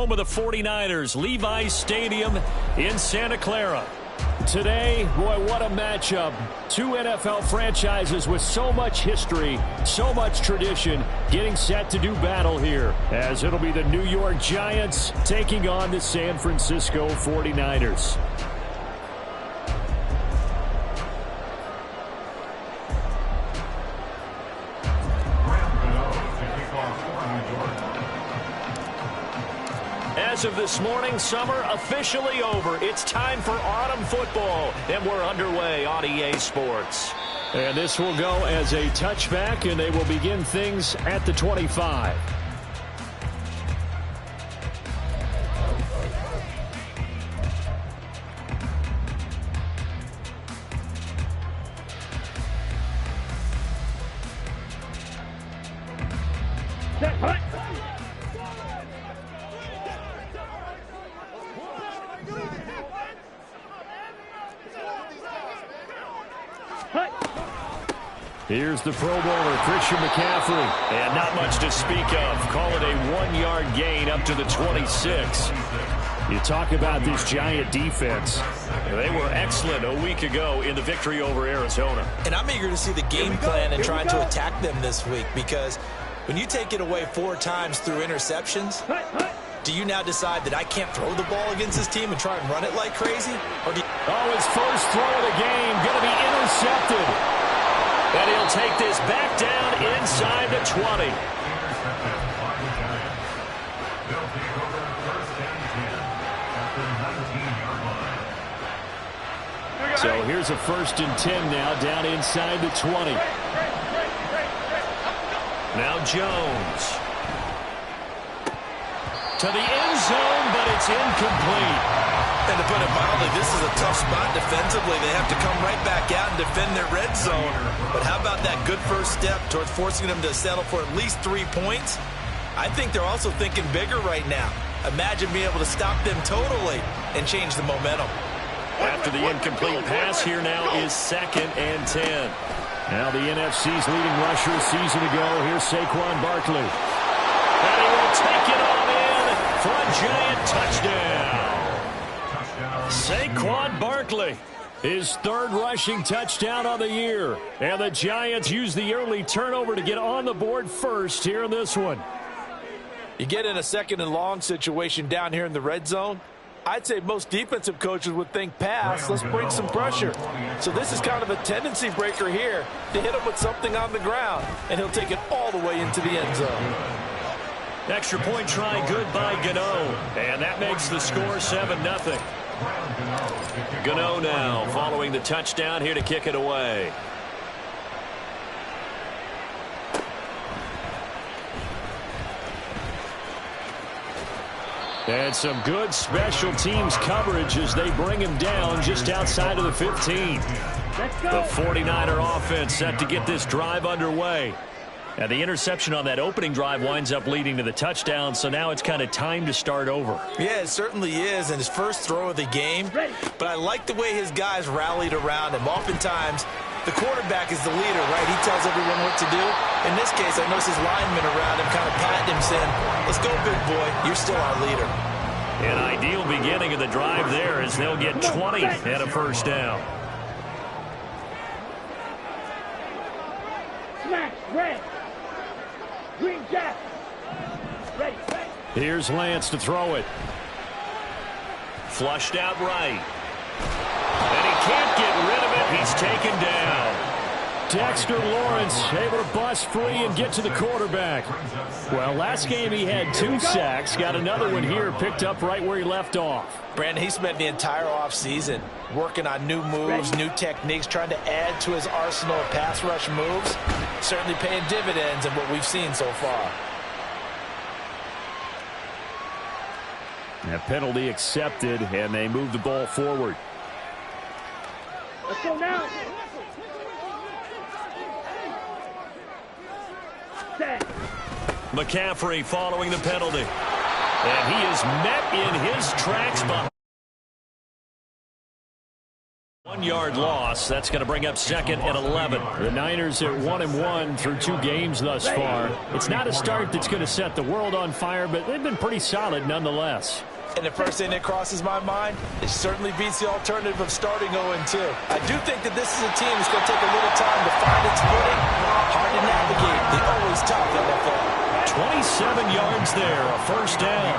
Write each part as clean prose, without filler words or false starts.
home of the 49ers, Levi's Stadium in Santa Clara. Today, boy, what a matchup. Two NFL franchises with so much history, so much tradition, getting set to do battle here, as it'll be the New York Giants taking on the San Francisco 49ers. As of this morning, summer officially over. It's time for autumn football, and we're underway on EA Sports. And this will go as a touchback, and they will begin things at the 25. Here's the Pro Bowler, Christian McCaffrey. And not much to speak of. Call it a 1-yard gain up to the 26. You talk about this Giant defense. They were excellent a week ago in the victory over Arizona. And I'm eager to see the game plan and trying to attack them this week, because when you take it away 4 times through interceptions, do you now decide that I can't throw the ball against this team and try and run it like crazy? Or do you... Oh, his first throw of the game going to be intercepted. And he'll take this back down inside the 20. So here's a 1st and 10 now, down inside the 20. Now Jones. To the end zone, but it's incomplete. And to put it mildly, this is a tough spot defensively. They have to come right back out and defend their red zone. But how about that good first step towards forcing them to settle for at least 3 points? I think they're also thinking bigger right now. Imagine being able to stop them totally and change the momentum. After the incomplete pass, here now is 2nd and 10. Now the NFC's leading rusher a season ago. Here's Saquon Barkley. And he will take it on in for a Giant touchdown. Saquon Barkley, his 3rd rushing touchdown on the year. And the Giants use the early turnover to get on the board first here in this one. You get in a 2nd and long situation down here in the red zone. I'd say most defensive coaches would think pass. Let's bring some pressure. So this is kind of a tendency breaker here to hit him with something on the ground. And he'll take it all the way into the end zone. Extra point try good by Gano. And that makes the score 7-0. Gano now following the touchdown here to kick it away. And some good special teams coverage as they bring him down just outside of the 15. The 49er offense set to get this drive underway. Now the interception on that opening drive winds up leading to the touchdown, so now it's kind of time to start over. Yeah, it certainly is, and his first throw of the game. But I like the way his guys rallied around him. Oftentimes, the quarterback is the leader, right? He tells everyone what to do. In this case, I notice his linemen around him kind of patting him, saying, "Let's go, big boy. You're still our leader." An ideal beginning of the drive there as they'll get 20 and a first down. Smash, red. Green jack. Ready. Here's Lance to throw it. Flushed out right. And he can't get rid of it. He's taken down. Dexter Lawrence able to bust free and get to the quarterback. Well, last game he had 2 sacks. Got another one here picked up right where he left off. Brandon, he spent the entire offseason working on new moves, new techniques, trying to add to his arsenal of pass rush moves. Certainly paying dividends in what we've seen so far. A penalty accepted, and they move the ball forward. Let's go now. McCaffrey following the penalty. And he is met in his tracks behind. 1-yard loss. That's going to bring up 2nd and 11. The Niners at 1-1 through 2 games thus far. It's not a start that's going to set the world on fire, but they've been pretty solid nonetheless. And the first thing that crosses my mind, it certainly beats the alternative of starting 0-2. I do think that this is a team that's going to take a little time to find its footing. Hard to navigate. The always tough NFL. 27 yards there, a first down.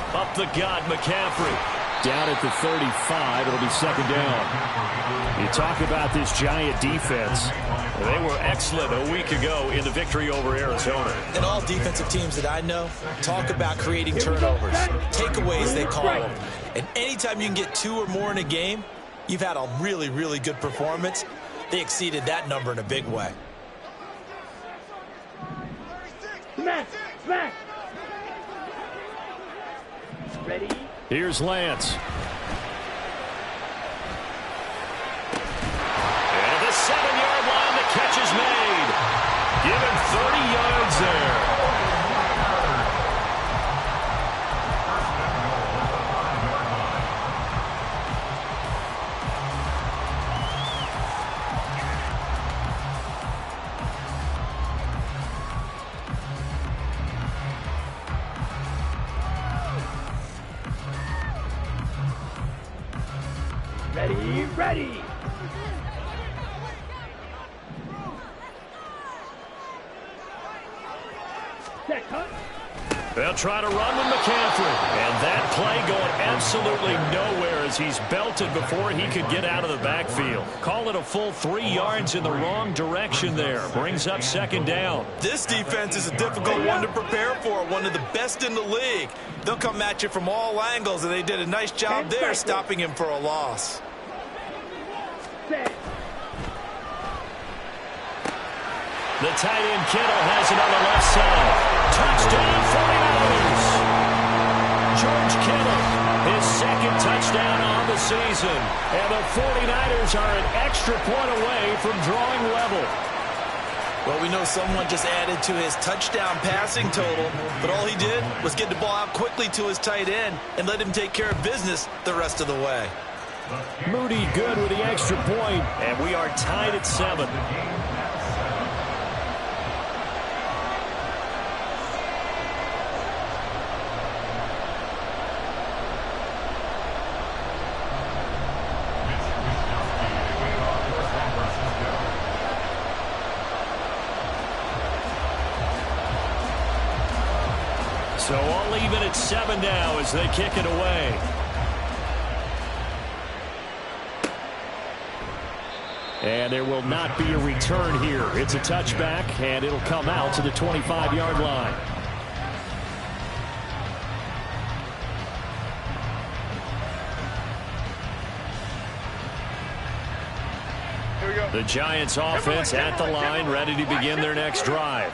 Up the gut, McCaffrey. Down at the 35, it'll be 2nd down. You talk about this Giant defense. They were excellent a week ago in the victory over Arizona. And all defensive teams that I know talk about creating turnovers. Takeaways, they call them. And anytime you can get 2 or more in a game, you've had a really, really good performance. They exceeded that number in a big way. Smash! Smash! Ready? Here's Lance. And at the 7-yard line, the catch is made. Give him 30 yards there. Ready! Set, huh? They'll try to run with McCaffrey. And that play going absolutely nowhere as he's belted before he could get out of the backfield. Call it a full 3 yards in the wrong direction there. Brings up 2nd down. This defense is a difficult one to prepare for, one of the best in the league. They'll come at you from all angles, and they did a nice job there stopping him for a loss. The tight end Kittle has it on the left side. Touchdown 49ers. George Kittle, his 2nd touchdown on the season. And the 49ers are an extra point away from drawing level. Well, we know someone just added to his touchdown passing total, but all he did was get the ball out quickly to his tight end and let him take care of business the rest of the way. Moody good with the extra point, and we are tied at 7. So all even at 7 now as they kick it away. And there will not be a return here. It's a touchback, and it'll come out to the 25-yard line. The Giants offense at the line, ready to begin their next drive.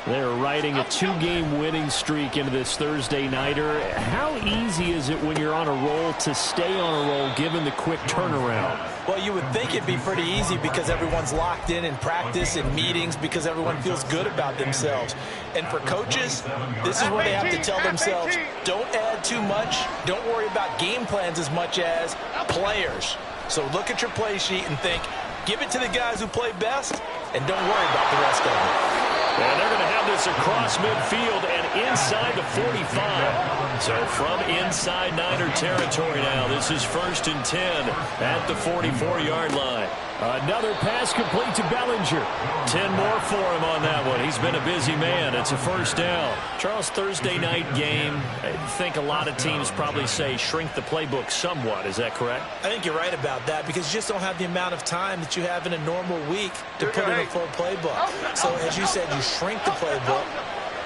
They're riding a 2-game winning streak into this Thursday nighter. How easy is it when you're on a roll to stay on a roll given the quick turnaround? Well, you would think it'd be pretty easy because everyone's locked in practice and meetings because everyone feels good about themselves. And for coaches, this is where they have to tell themselves, don't add too much, don't worry about game plans as much as players. So look at your play sheet and think, give it to the guys who play best and don't worry about the rest of it. And they're going to have this across midfield and inside the 45. So from inside Niner territory now, this is 1st and 10 at the 44-yard line. Another pass complete to Bellinger. 10 more for him on that one. He's been a busy man. It's a first down. Charles, Thursday night game, I think a lot of teams probably say shrink the playbook somewhat. Is that correct? I think you're right about that because you just don't have the amount of time that you have in a normal week to put in a full playbook. So as you said, you shrink the playbook,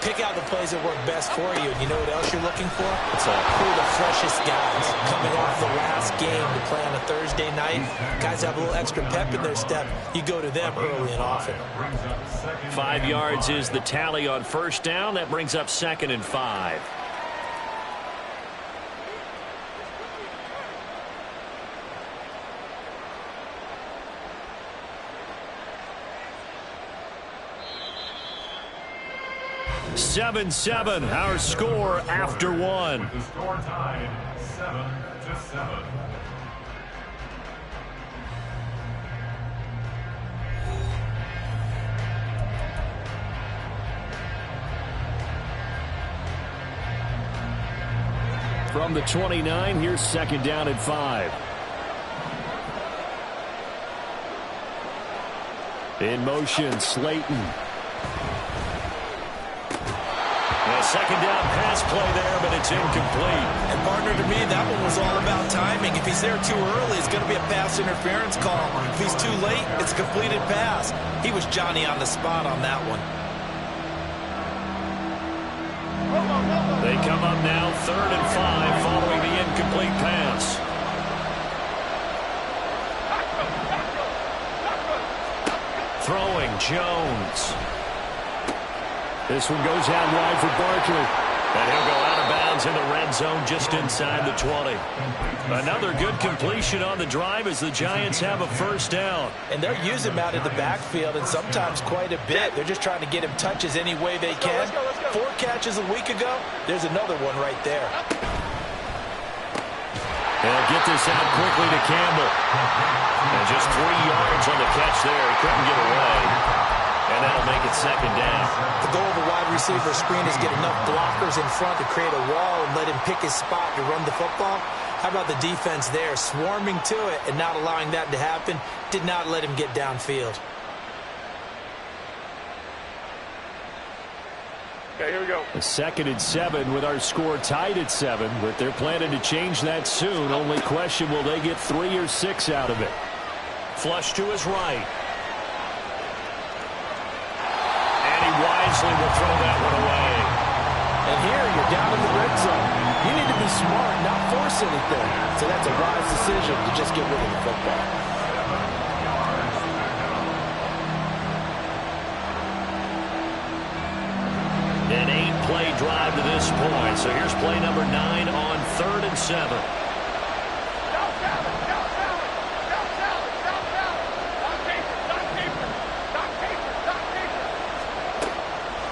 pick out the plays that work best for you, and you know what else you're looking for? Who are the freshest guys coming off the last game to play on a Thursday night? Guys have a little extra pep in their step. You go to them early and often. 5 yards is the tally on first down. That brings up 2nd and 5. 7-7, our score after one. The score tied 7-7. From the 29, here's second down and 5. In motion, Slayton. A second down pass play there, but it's incomplete. And partner, to me, that one was all about timing. If he's there too early, it's going to be a pass interference call. If he's too late, it's a completed pass. He was Johnny on the spot on that one. They come up now, 3rd and 5, following the incomplete pass. Throwing, Jones. This one goes out wide for Barkley. And he'll go out of bounds in the red zone just inside the 20. Another good completion on the drive as the Giants have a first down. And they'll use him out of the backfield, and sometimes quite a bit. They're just trying to get him touches any way they can. 4 catches a week ago. There's another one right there. They'll get this out quickly to Campbell. And just 3 yards on the catch there. He couldn't get away. And that'll make it second down. The goal of a wide receiver screen is get enough blockers in front to create a wall and let him pick his spot to run the football. How about the defense there, swarming to it and not allowing that to happen? Did not let him get downfield. Okay, here we go. A 2nd and 7 with our score tied at 7, but they're planning to change that soon. Only question, will they get 3 or 6 out of it? Flush to his right. And he wisely will throw that one away. And here you're down in the red zone. You need to be smart, not force anything. So that's a wise decision to just get rid of the football. An 8-play drive to this point. So here's play number 9 on 3rd and 7.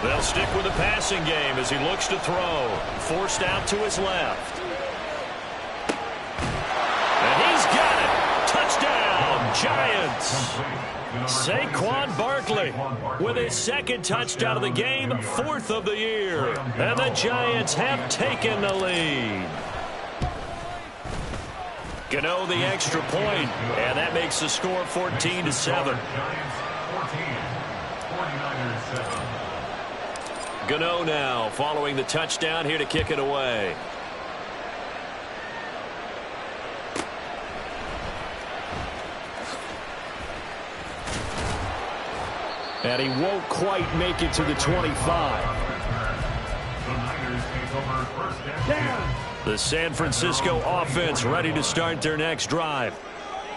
They'll stick with the passing game as he looks to throw. Forced out to his left. And he's got it. Touchdown, Giants. Saquon Barkley with his 2nd touchdown of the game, 4th of the year. And the Giants have taken the lead. Gano the extra point, and that makes the score 14-7. Gano now following the touchdown here to kick it away. And he won't quite make it to the 25. The San Francisco offense ready to start their next drive.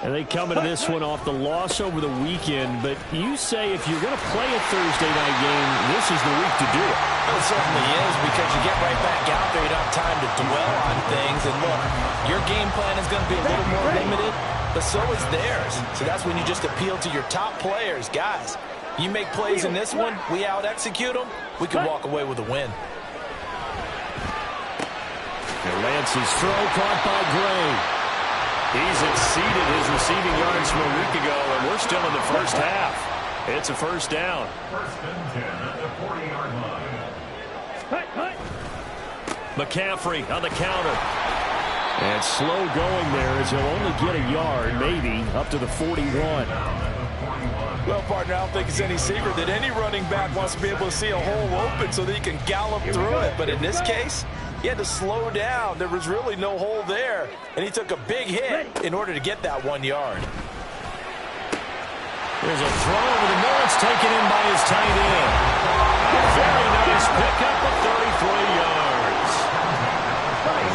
And they come into this one off the loss over the weekend. But you say if you're going to play a Thursday night game, this is the week to do it. Well, it certainly is, because you get right back out there. You don't have time to dwell on things. And look, your game plan is going to be a little more limited, but so is theirs. So that's when you just appeal to your top players. Guys, you make plays in this one, we out-execute them, we can walk away with a win. And Lance's throw caught by Gray. He's exceeded his receiving yards from a week ago, and we're still in the first half. It's a first down. First and 10 at the 40-yard line. McCaffrey on the counter. And slow going there as he'll only get a yard, maybe, up to the 41. Well, partner, I don't think it's any secret that any running back wants to be able to see a hole open so that he can gallop through it. But in this case, he had to slow down. There was really no hole there, and he took a big hit in order to get that 1 yard. There's a throw over the middle. It's taken in by his tight end. Very nice pickup of 33 yards.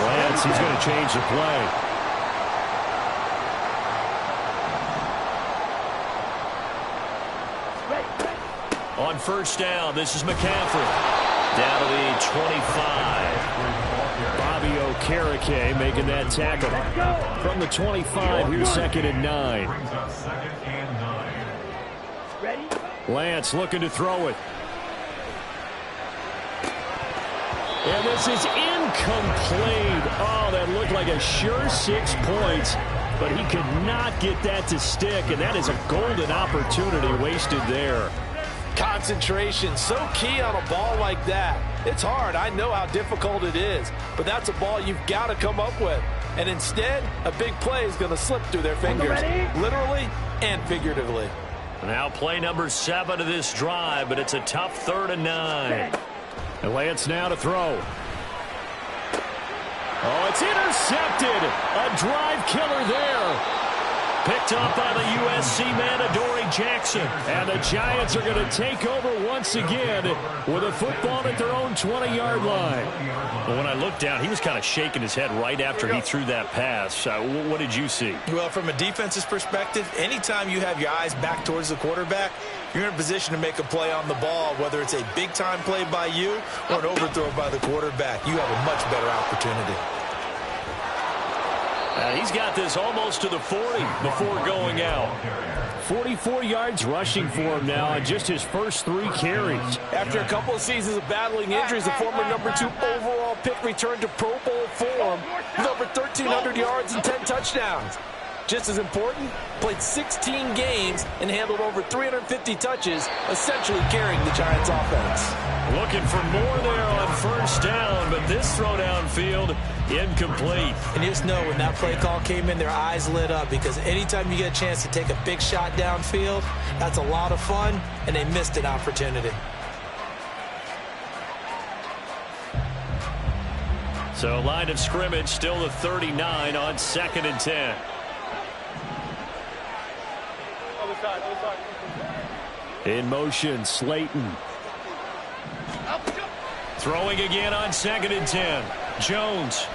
Lance, he's going to change the play. On first down, this is McCaffrey. Down to the 25. Bobby Okereke making that tackle. From the 25, here's 2nd and 9. Lance looking to throw it. And this is incomplete. Oh, that looked like a sure 6 points. But he could not get that to stick, and that is a golden opportunity wasted there. Concentration, so key on a ball like that. It's hard. I know how difficult it is, but that's a ball you've got to come up with. And instead, a big play is going to slip through their fingers, literally and figuratively. Now play number 7 of this drive, but it's a tough 3rd and 9. And Lance now to throw. Oh, it's intercepted. A drive killer there. Picked up by the USC man, Adoree Jackson. And the Giants are going to take over once again with a football at their own 20-yard line. Well, when I looked down, he was kind of shaking his head right after he threw that pass. What did you see? Well, from a defense's perspective, anytime you have your eyes back towards the quarterback, you're in a position to make a play on the ball, whether it's a big-time play by you or an overthrow by the quarterback. You have a much better opportunity. He's got this almost to the 40 before going out. 44 yards rushing for him now on just his first 3 carries. After a couple of seasons of battling injuries, the former #2 overall pick returned to Pro Bowl form with over 1,300 yards and 10 touchdowns. Just as important, played 16 games and handled over 350 touches, essentially carrying the Giants' offense. Looking for more there on first down, but this throw downfield, incomplete. And you just know when that play call came in, their eyes lit up, because anytime you get a chance to take a big shot downfield, that's a lot of fun, and they missed an opportunity. So line of scrimmage still the 39 on 2nd and 10. In motion, Slayton. Throwing again on 2nd and 10. Jones.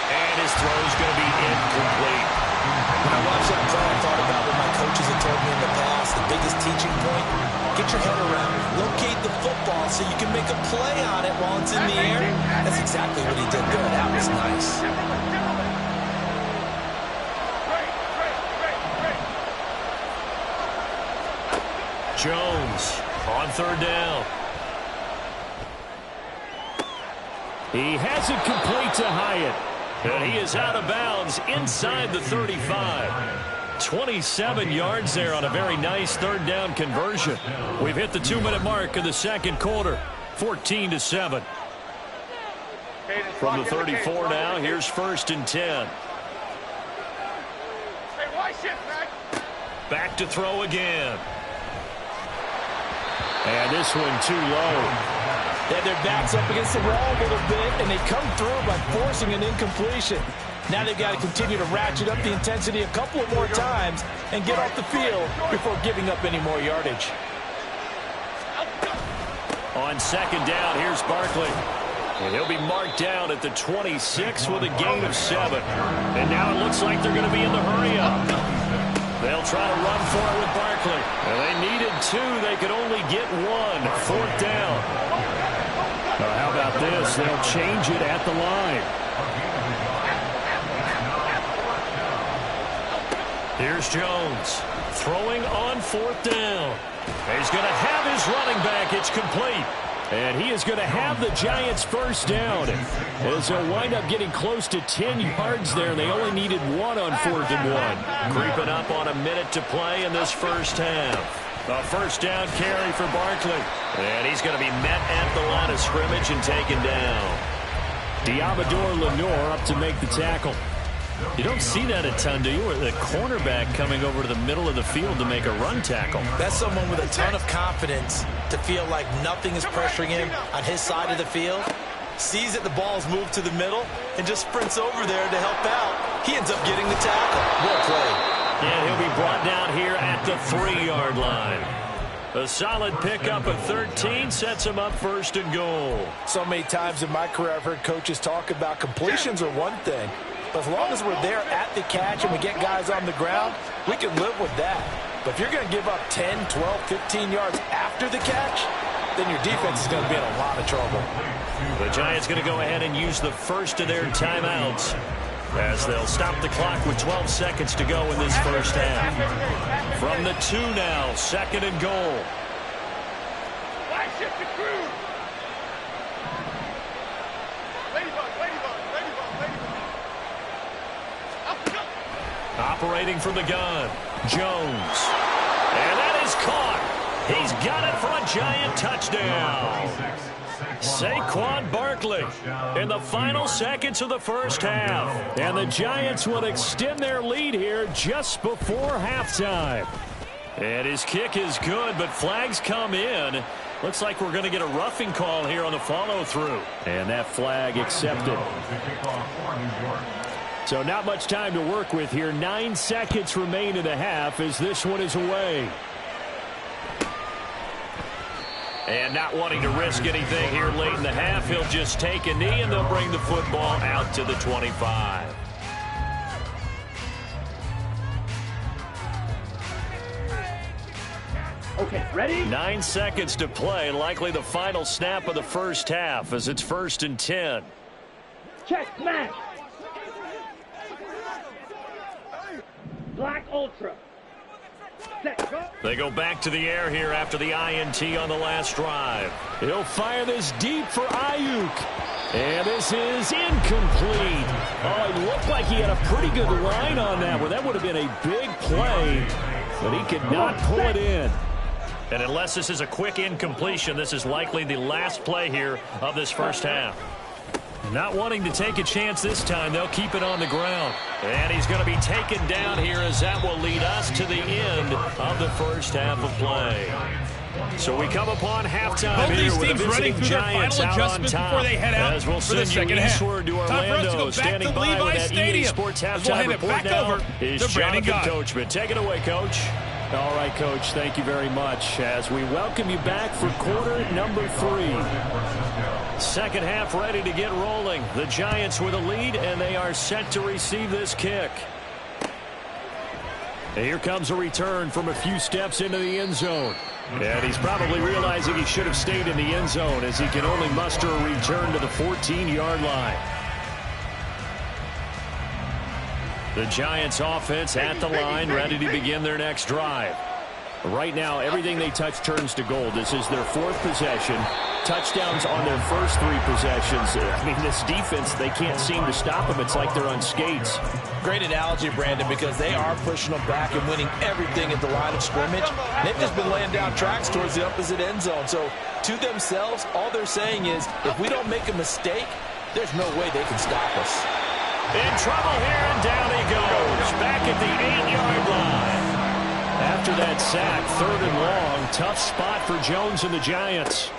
And his throw is going to be incomplete. When I watched that play, I thought about what my coaches had told me in the past. The biggest teaching point, get your head around it. Locate the football so you can make a play on it while it's in the air. That's exactly what he did there. That was nice. Jones on 3rd down. He has it complete to Hyatt. And he is out of bounds inside the 35. 27 yards there on a very nice 3rd down conversion. We've hit the 2-minute mark of the 2nd quarter. 14-7. From the 34 now, here's 1st and 10. Back to throw again. And this one too low. They had their backs up against the wall a little bit, and they come through by forcing an incompletion. Now they've got to continue to ratchet up the intensity a couple of more times and get off the field before giving up any more yardage. On 2nd down, here's Barkley. And he'll be marked down at the 26 with a gain of 7. And now it looks like they're going to be in the hurry-up. They'll try to run for it with Barkley. And they needed 2. They could only get 1. 4th down. How about this? They'll change it at the line. Here's Jones throwing on 4th down. He's going to have his running back. It's complete. And he is going to have the Giants' first down. As they'll wind up getting close to 10 yards there. They only needed 1 on 4th and 1. Creeping up on a minute to play in this first half. A first down carry for Barkley. And he's going to be met at the line of scrimmage and taken down. Diabador Lenore up to make the tackle. You don't see that a ton, do you? The cornerback coming over to the middle of the field to make a run tackle. That's someone with a ton of confidence to feel like nothing is pressuring him on his side of the field. Sees that the ball's moved to the middle and just sprints over there to help out. He ends up getting the tackle. Well played. And he'll be brought down here at the 3-yard line. A solid pickup of 13 sets him up 1st and goal. So many times in my career I've heard coaches talk about completions are one thing. But as long as we're there at the catch and we get guys on the ground, we can live with that. But if you're going to give up 10, 12, 15 yards after the catch, then your defense is going to be in a lot of trouble. The Giants going to go ahead and use the first of their timeouts as they'll stop the clock with 12 seconds to go in this first half. From the 2 now, 2nd and goal. Operating from the gun, Jones. And that is caught. He's got it for a Giant touchdown. Saquon Barkley in the final seconds of the first half. And the Giants will extend their lead here just before halftime. And his kick is good, but flags come in. Looks like we're going to get a roughing call here on the follow-through. And that flag accepted. So not much time to work with here. 9 seconds remain in the half as this one is away. And not wanting to risk anything here late in the half, he'll just take a knee and they'll bring the football out to the 25. Okay, ready? 9 seconds to play, likely the final snap of the first half as it's 1st and 10. Check, smash. Black Ultra. Set, go. They go back to the air here after the INT on the last drive. He'll fire this deep for Ayuk. And this is incomplete. Oh, it looked like he had a pretty good line on that one. That would have been a big play, but he could not pull it in. And unless this is a quick incompletion, this is likely the last play here of this first half. Not wanting to take a chance this time, they'll keep it on the ground. And he's going to be taken down here as that will lead us to the end of the first half of play. So we come upon halftime here with the visiting Giants out on top before they head out as we'll for the send you second half. eastward to Time for us to Orlando. go back Standing to by with Levi that EA Stadium. Sports As we'll halftime hand it report back now over is to Brandon Jonathan Gaudin. Coachman. Take it away, Coach. All right, Coach, thank you very much as we welcome you back for quarter number 3. Second half ready to get rolling. The Giants with a lead, and they are set to receive this kick. And here comes a return from a few steps into the end zone. And he's probably realizing he should have stayed in the end zone as he can only muster a return to the 14-yard line. The Giants offense at the line, ready to begin their next drive. Right now, everything they touch turns to gold. This is their 4th possession. Touchdowns on their first 3 possessions. I mean, this defense, they can't seem to stop them. It's like they're on skates. Great analogy, Brandon, because they are pushing them back and winning everything at the line of scrimmage. They've just been laying down tracks towards the opposite end zone. So, to themselves, all they're saying is, if we don't make a mistake, there's no way they can stop us. In trouble here, and down he goes. Back at the 8-yard line. After that sack, 3rd and long, tough spot for Jones and the Giants.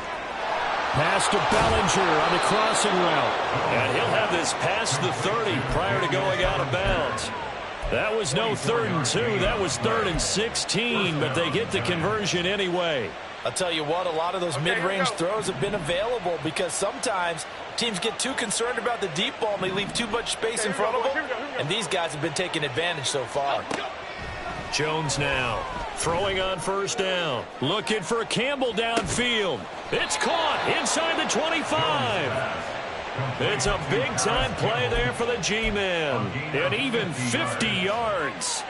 Pass to Bellinger on the crossing route. And he'll have this past the 30 prior to going out of bounds. That was no 3rd and 2. That was 3rd and 16, but they get the conversion anyway. I'll tell you what, a lot of those mid-range throws have been available because sometimes teams get too concerned about the deep ball and they leave too much space in front of them. And these guys have been taking advantage so far. Jones now throwing on 1st down. Looking for Campbell downfield. It's caught inside the 25. It's a big-time play there for the G-men. And even 50 yards.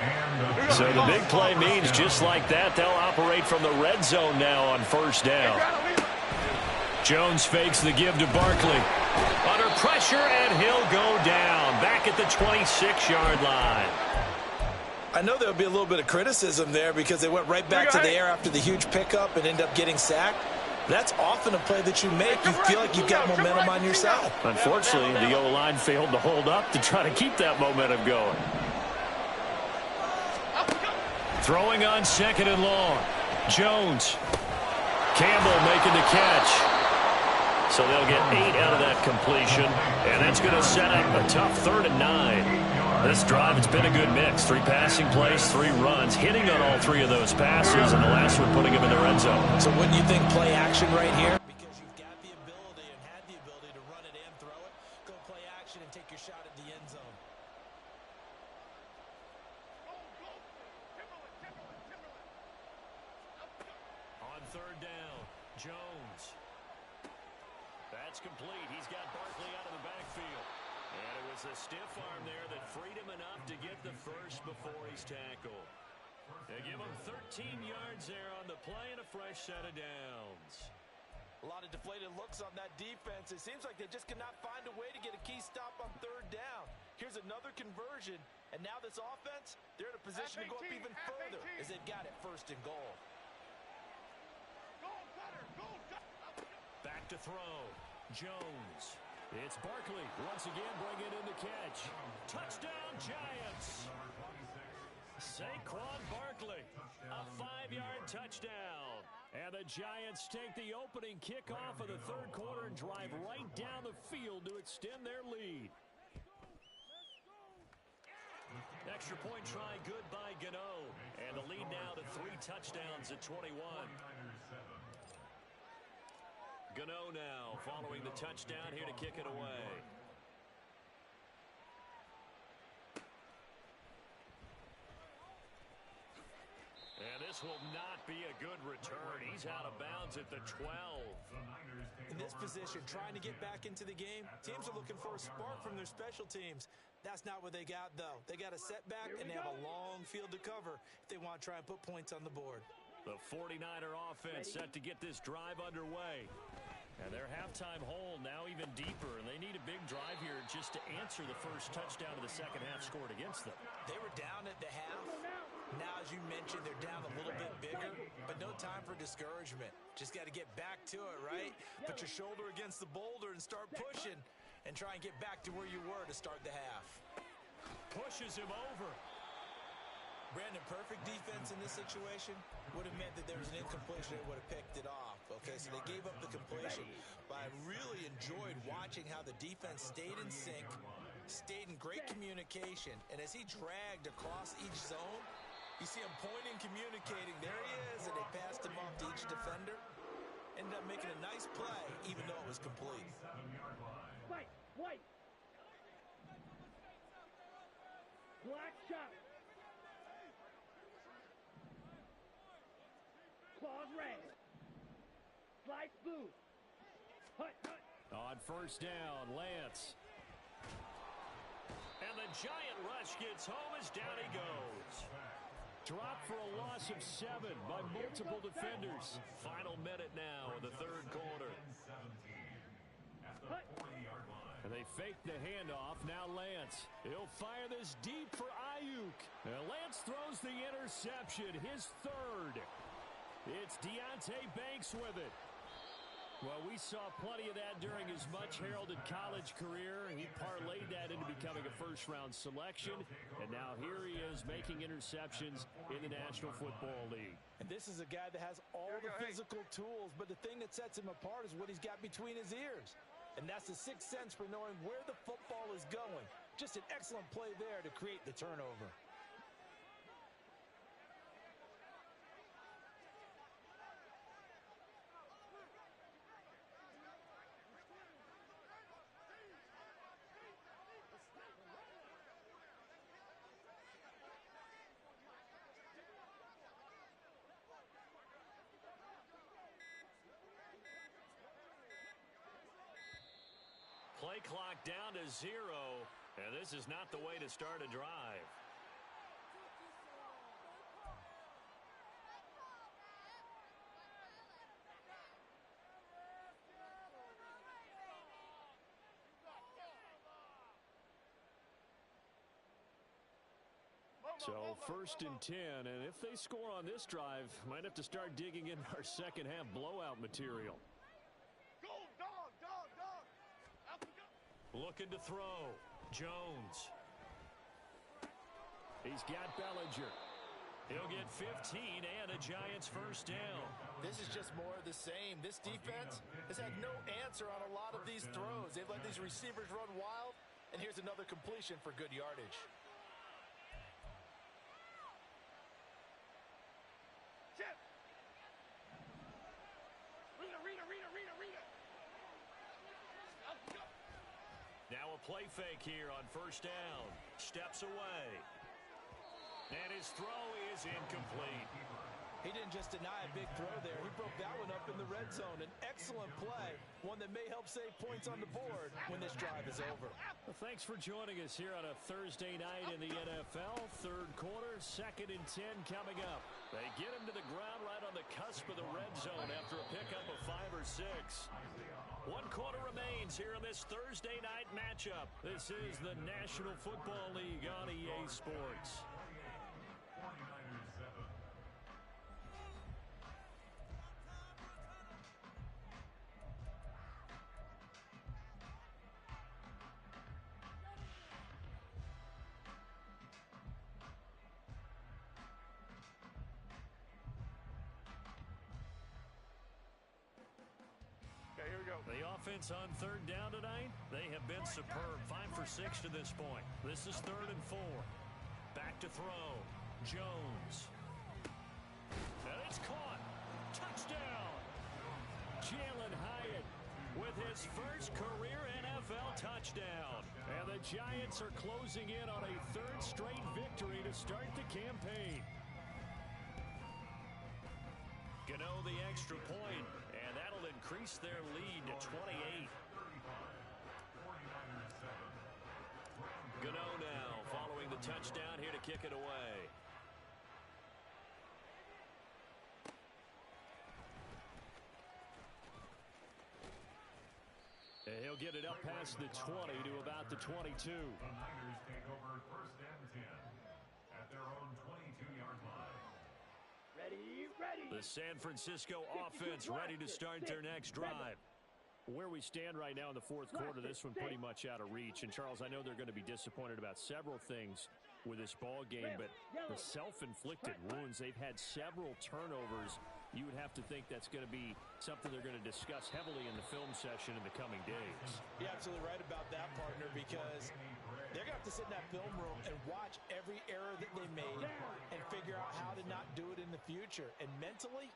So the big play means just like that, they'll operate from the red zone now on 1st down. Jones fakes the give to Barkley. Under pressure, and he'll go down. Back at the 26-yard line. I know there'll be a little bit of criticism there because they went right back to the air after the huge pickup and end up getting sacked. That's often a play that you make. You feel like you've got momentum on your side. Unfortunately, the O-line failed to hold up to try to keep that momentum going. Throwing on 2nd and long. Jones. Campbell making the catch. So they'll get 8 out of that completion. And that's going to set up a tough 3rd and 9. This drive, it's been a good mix. 3 passing plays, 3 runs, hitting on all 3 of those passes, and the last one putting him in the red zone. So wouldn't you think play action right here? Because you've got the ability and had the ability to run it and throw it. Go play action and take your shot at the end zone. On 3rd down, Jones. That's complete. He's got Barkley out of the backfield. And it was a stiff arm there that freed him enough to get the first before he's tackled. They give him 13 yards there on the play and a fresh set of downs. A lot of deflated looks on that defense. It seems like they just cannot find a way to get a key stop on 3rd down. Here's another conversion, and now this offense, they're in a position to go up even further as they've got it 1st and goal. Back to throw. Jones. It's Barkley once again bringing in the catch. Touchdown, Giants. Saquon Barkley, a 5-yard touchdown. And the Giants take the opening kickoff of the 3rd quarter and drive right down the field to extend their lead. Extra point try good by Gano. And the lead now to 3 touchdowns at 21. Gano now following the touchdown here to kick it away. And this will not be a good return. He's out of bounds at the 12. In this position, trying to get back into the game, teams are looking for a spark from their special teams. That's not what they got, though. They got a setback, and they have a long field to cover if they want to try and put points on the board. The 49er offense set to get this drive underway. And their halftime hole now even deeper, and they need a big drive here just to answer the first touchdown of the second half scored against them. They were down at the half. Now, as you mentioned, they're down a little bit bigger, but no time for discouragement. Just got to get back to it, right? Put your shoulder against the boulder and start pushing and try and get back to where you were to start the half. Pushes him over. Brandon, perfect defense in this situation would have meant that there was an incompletion. They would have picked it off. Okay, so they gave up the completion. But I really enjoyed watching how the defense stayed in sync, stayed in great communication. And as he dragged across each zone, you see him pointing, communicating. There he is, and they passed him off to each defender. Ended up making a nice play, even though it was complete. White. Black shot. Claws red. Slice blue. Hut. On 1st down, Lance. And the giant rush gets home as down he goes. Dropped for a loss of 7 by multiple defenders. Final minute now in the 3rd quarter. And they fake the handoff. Now Lance. He'll fire this deep for Ayuk. And Lance throws the interception, his 3rd. It's Deonte Banks with it. Well, we saw plenty of that during his much-heralded college career. He parlayed that into becoming a first-round selection. And now here he is making interceptions in the National Football League. And this is a guy that has all the physical tools, but the thing that sets him apart is what he's got between his ears. And that's the 6th sense for knowing where the football is going. Just an excellent play there to create the turnover. Play clock down to 0, and this is not the way to start a drive. So 1st and 10, and if they score on this drive, might have to start digging in our second half blowout material. Go, dog. Looking to throw. Jones. He's got Bellinger. He'll get 15 and a Giants 1st down. This is just more of the same. This defense has had no answer on a lot of these throws. They've let these receivers run wild, and here's another completion for good yardage. Chip. Read it. Now a play fake here on 1st down. Steps away. And his throw is incomplete. He didn't just deny a big throw there. He broke that one up in the red zone. An excellent play, one that may help save points on the board when this drive is over. Well, thanks for joining us here on a Thursday night in the NFL. 3rd quarter, 2nd and 10 coming up. They get him to the ground right on the cusp of the red zone after a pickup of 5 or 6. 1 quarter remains. lines here in this Thursday night matchup. This is the National Football League on EA Sports. 49ers 7. Okay, here we go. The offense on third down tonight, they have been superb. 5 for 6 to this point. This is 3rd and 4. Back to throw. Jones. And it's caught. Touchdown. Jalen Hyatt with his first career NFL touchdown. And the Giants are closing in on a 3rd straight victory to start the campaign. Gano the extra point, and that'll increase their lead to 28. Gano now following the touchdown here to kick it away. And he'll get it up past the 20 to about the 22. The Niners take over 1st and 10 at their own 22-yard line. Ready. The San Francisco offense ready to start their next drive. Where we stand right now in the 4th quarter, this one pretty much out of reach. And, Charles, I know they're going to be disappointed about several things with this ball game, but the self-inflicted wounds, they've had several turnovers. You would have to think that's going to be something they're going to discuss heavily in the film session in the coming days. You're absolutely right about that, partner, because they're going to have to sit in that film room and watch every error that they made and figure out how to not do it in the future. And mentally,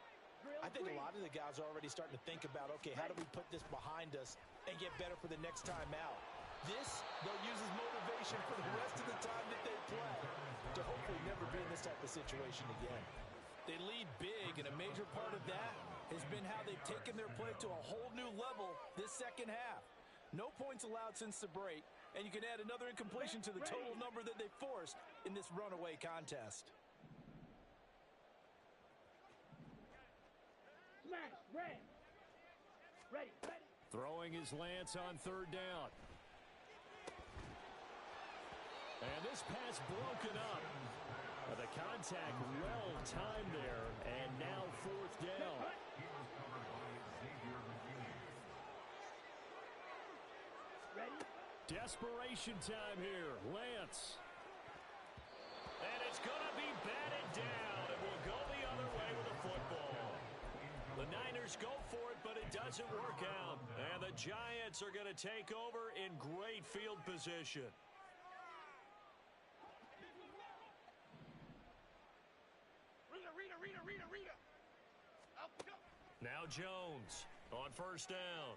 I think a lot of the guys are already starting to think about, okay, how do we put this behind us and get better for the next time out? This, they'll use as motivation for the rest of the time that they play to hopefully never be in this type of situation again. They lead big, and a major part of that has been how they've taken their play to a whole new level this second half. No points allowed since the break, and you can add another incompletion to the total number that they forced in this runaway contest. Smash. Ready. Throwing his Lance on 3rd down. And this pass broken up. The contact well timed there, and now 4th down. Ready. Desperation time here. Lance. And it's going to be batted down. It will go the other way with the football. The Niners go for it, but it doesn't work out. And the Giants are going to take over in great field position. Rita. Up, go. Now Jones on 1st down.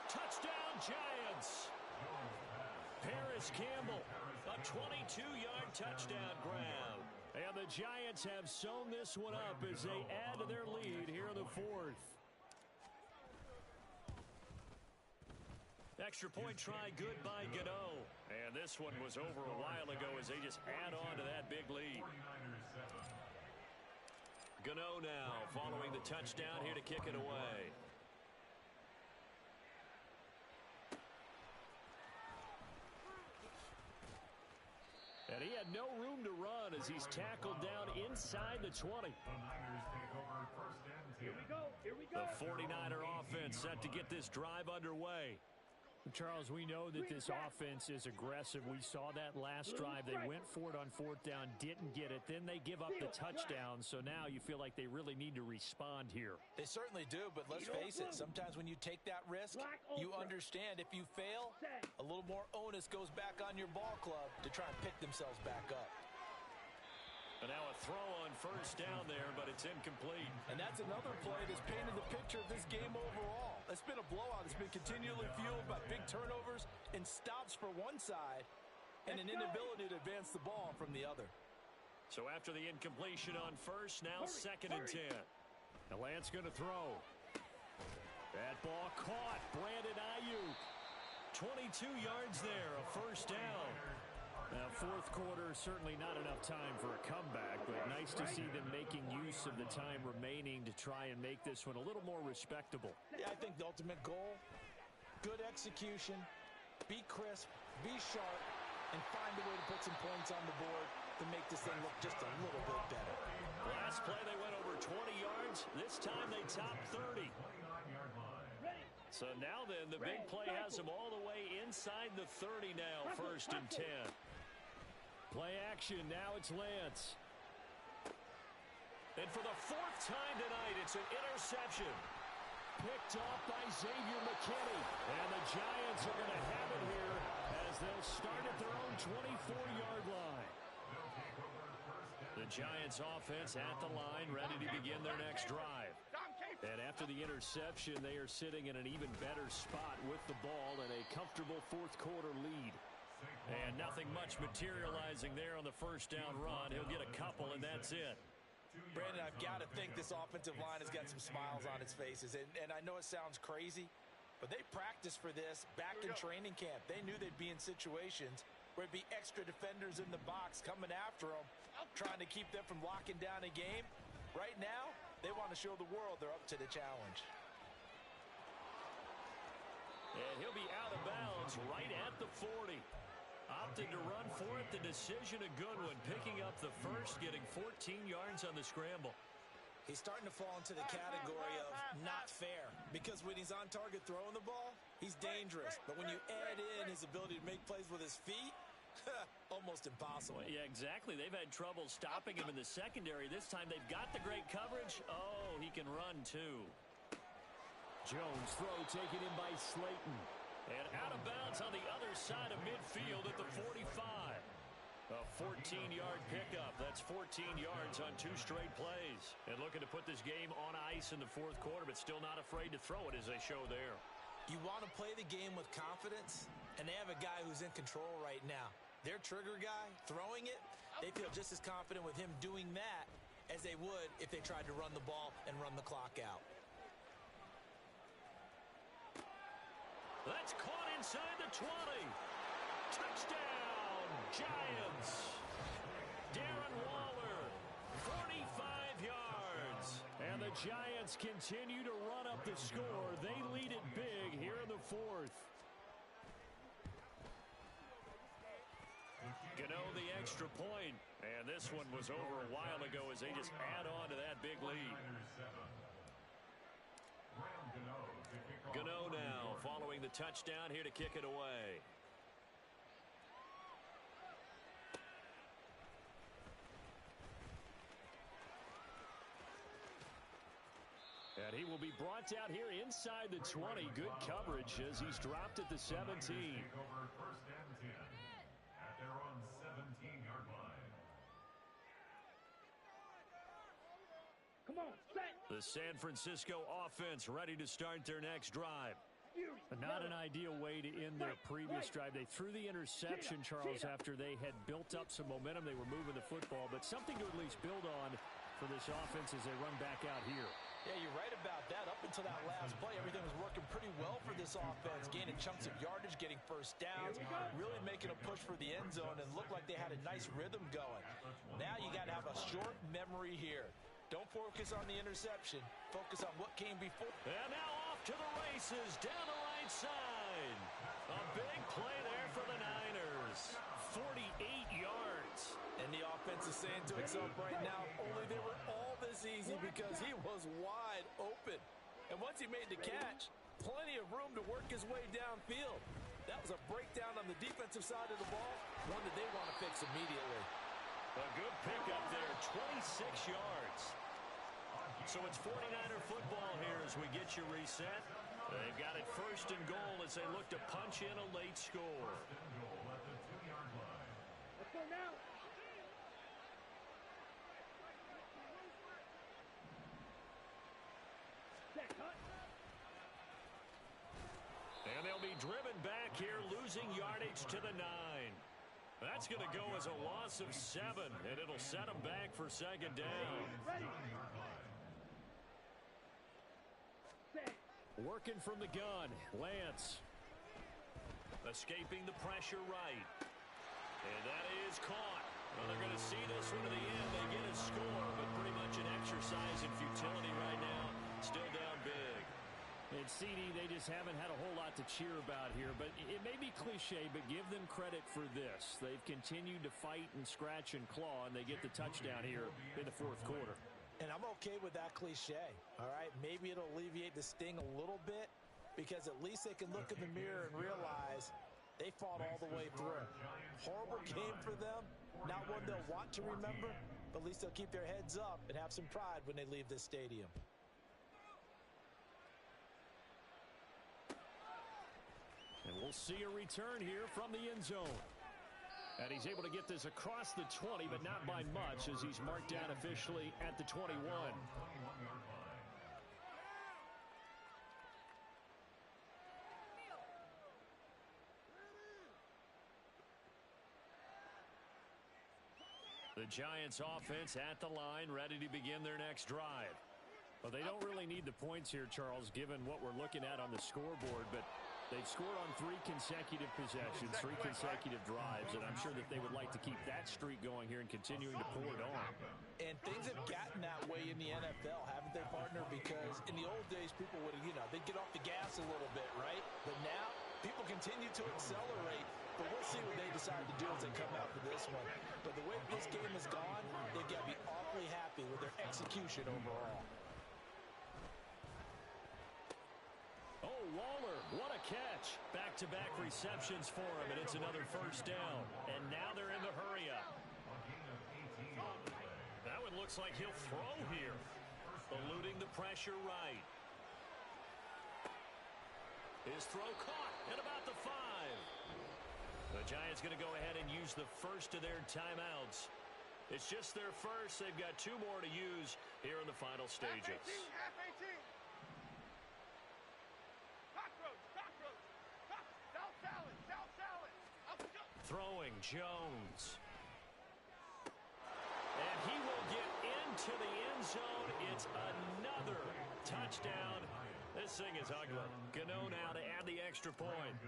Touchdown, Giants. Paris Campbell, a 22-yard touchdown grab. And the Giants have sewn this one up as they add to their lead here in the 4th. Extra point try good by Gano. And this one was over a while ago as they just add on to that big lead. Gano now following the touchdown here to kick it away. And he had no room to run as he's tackled down inside the 20. The Niners take over 1st and 10. Here we go. The 49er offense set to get this drive underway. Charles, we know that this offense is aggressive. We saw that last drive. They went for it on 4th down, didn't get it. Then they give up the touchdown. So now you feel like they really need to respond here. They certainly do, but let's face it, sometimes when you take that risk, you understand if you fail, a little more onus goes back on your ball club to try and pick themselves back up. And now a throw on 1st down there, but it's incomplete. And that's another play that's painted the picture of this game overall. It's been a blowout. It's been continually fueled by big turnovers and stops for one side and an inability to advance the ball from the other. So after the incompletion on 1st, now 2nd and 10. Now Lance going to throw. That ball caught. Brandon Ayuk. 22 yards there, a 1st down. Now, 4th quarter, certainly not enough time for a comeback, but nice to see them making use of the time remaining to try and make this one a little more respectable. Yeah, I think the ultimate goal good execution, be crisp, be sharp, and find a way to put some points on the board to make this thing look just a little bit better. Last play, they went over 20 yards. This time, they topped 30. So now then, the big play has them all the way inside the 30 now, 1st and 10. Play action, now it's Lance. And for the 4th time tonight, it's an interception. Picked off by Xavier McKinney. And the Giants are going to have it here as they'll start at their own 24-yard line. The Giants offense at the line, ready to begin their next drive. And after the interception, they are sitting in an even better spot with the ball and a comfortable 4th quarter lead. And nothing much materializing there on the 1st down run. He'll get a couple, and that's it. Brandon, I've got to think this offensive line has got some smiles on its faces. And I know it sounds crazy, but they practiced for this back in training camp. They knew they'd be in situations where there'd be extra defenders in the box coming after them, trying to keep them from locking down a game. Right now, they want to show the world they're up to the challenge. And he'll be out of bounds right at the 40. Opted to run for it. The decision a good one. Picking up the first, getting 14 yards on the scramble. He's starting to fall into the category of not fair, because when he's on target throwing the ball, he's dangerous. But when you add in his ability to make plays with his feet, almost impossible. Well, yeah, exactly. They've had trouble stopping him in the secondary. This time they've got the great coverage. Oh, he can run too. Jones throw taken in by Slayton. And out of bounds on the other side of midfield at the 45. A 14-yard pickup. That's 14 yards on 2 straight plays. And looking to put this game on ice in the 4th quarter, but still not afraid to throw it as they show there. You want to play the game with confidence, and they have a guy who's in control right now. Their trigger guy, throwing it, they feel just as confident with him doing that as they would if they tried to run the ball and run the clock out. That's caught inside the 20. Touchdown, Giants. Darren Waller, 45 yards. And the Giants continue to run up the score. They lead it big here in the 4th. Gano the extra point. And this one was over a while ago as they just add on to that big lead. Gano now following the touchdown here to kick it away. And he will be brought down here inside the 20. Good coverage as he's dropped at the 17. Take over 1st and 10 at their own 17-yard line. Come on, set. The San Francisco offense ready to start their next drive. Not an ideal way to end their previous drive. They threw the interception, Charles, after they had built up some momentum. They were moving the football, but something to at least build on for this offense as they run back out here. Yeah, you're right about that. Up until that last play, everything was working pretty well for this offense, gaining chunks of yardage, getting 1st downs, really making a push for the end zone, and looked like they had a nice rhythm going. Now you got to have a short memory here. Don't focus on the interception. Focus on what came before. And now off to the races down the right side. A big play there for the Niners. 48 yards. And the offense is saying to itself right now, only they were all this easy because he was wide open. And once he made the catch, plenty of room to work his way downfield. That was a breakdown on the defensive side of the ball, one that they want to fix immediately. A good pickup there, 26 yards. So it's 49er football here as we get you reset. They've got it 1st and goal as they look to punch in a late score. 1st and goal at the 2-yard line. Let's go now. Set, cut. And they'll be driven back here, losing yardage to the 9. That's going to go as a loss of 7, and it'll set them back for 2nd down. Working from the gun, Lance. Escaping the pressure right. And that is caught. Well, they're going to see this one to the end. They get a score, but pretty much an exercise in futility right now. Still down big. And And, CD, they just haven't had a whole lot to cheer about here. But it may be cliche, but give them credit for this. They've continued to fight and scratch and claw, and they get the touchdown here in the fourth quarter. And I'm okay with that cliche, all right? Maybe it'll alleviate the sting a little bit because at least they can look in the mirror and realize they fought all the way through. Horrible game for them, not one they'll want to remember, but at least they'll keep their heads up and have some pride when they leave this stadium. And we'll see a return here from the end zone. And he's able to get this across the 20, but not by much as he's marked down officially at the 21. The Giants offense at the line, ready to begin their next drive. Well, they don't really need the points here, Charles, given what we're looking at on the scoreboard, but they've scored on 3 consecutive possessions, 3 consecutive drives, and I'm sure that they would like to keep that streak going here and continuing to pour it on. And things have gotten that way in the NFL, haven't they, partner? Because in the old days, people would, they'd get off the gas a little bit, right? But now, people continue to accelerate, but we'll see what they decide to do as they come out for this one. But the way this game has gone, they've got to be awfully happy with their execution overall. Oh, Waller, what a catch. Back-to-back receptions for him, and it's another first down. And now they're in the hurry-up. That one looks like he'll throw here. Eluding the pressure right. His throw caught at about the 5. The Giants going to go ahead and use the first of their timeouts. It's just their first. They've got 2 more to use here in the final stages. Half 18. Throwing Jones. And he will get into the end zone. It's another touchdown. This thing is ugly. Gano now to add the extra point.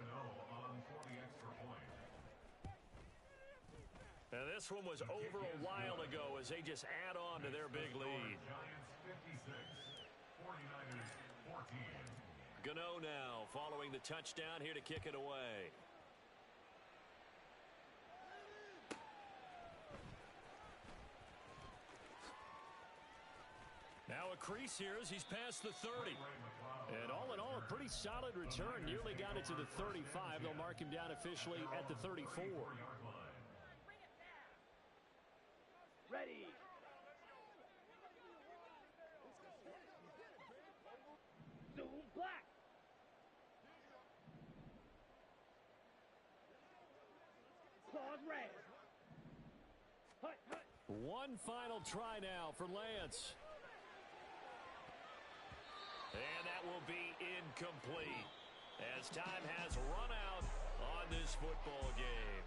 Now this one was over a while ago as they just add on to their big lead. Giants 56, 49ers 14. Gano now following the touchdown here to kick it away. Now a crease here as he's past the 30. And all in all, a pretty solid return. Nearly got it to the 35. They'll mark him down officially at the 34. Ready. Zoom black. Claws red. Hut, hut. One final try now for Lance. And that will be incomplete as time has run out on this football game.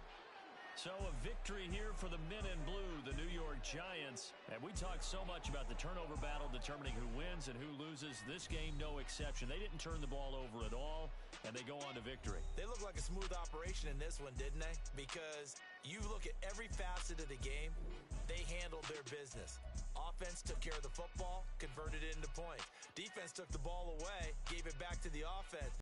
So a victory here for the men in blue, the New York Giants. And we talked so much about the turnover battle determining who wins and who loses. This game, no exception. They didn't turn the ball over at all, and they go on to victory. They look like a smooth operation in this one, didn't they? Because you look at every facet of the game, they handled their business. Offense took care of the football, converted it into points. Defense took the ball away, gave it back to the offense.